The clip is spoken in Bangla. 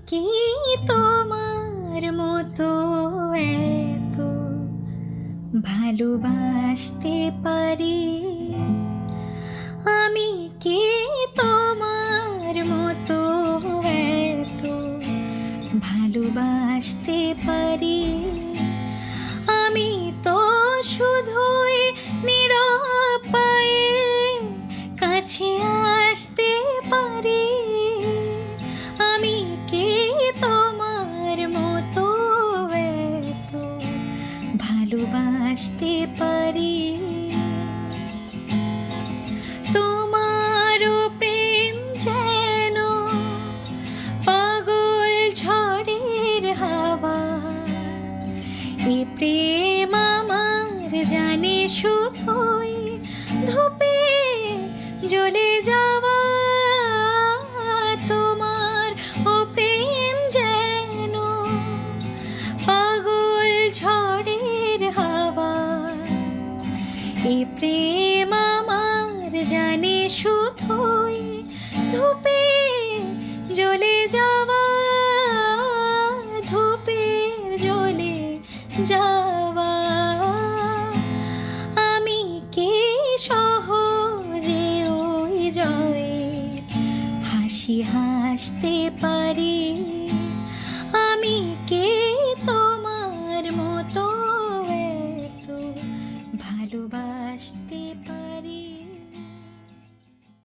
কি তোমার মতো এত ভালোবাসতে পারি? আমি কি তোমার মতো এত ভালোবাসতে পারি? আমি তো শুধুই নীরব পায়ে কাছে আসতে পারি। আমি কি তোমার মতো এত ভালোবাসতে পারি? তোমারও প্রেম যেন পাগল ঝড়ের হাওয়া, এ প্রেম আমার জানে শুধুই ধূপে জ্বলে যাওয়া। তোমার ও প্রেম যেন পাগল ঝড়ের হাওয়া, এ প্রেম আমার জানে শুধুই ধূপে জ্বলে যাওয়া, ধূপের জ্বলে যাওয়া। আমি কি সহজে ওই জয়ের হাসি হাসতে পারি?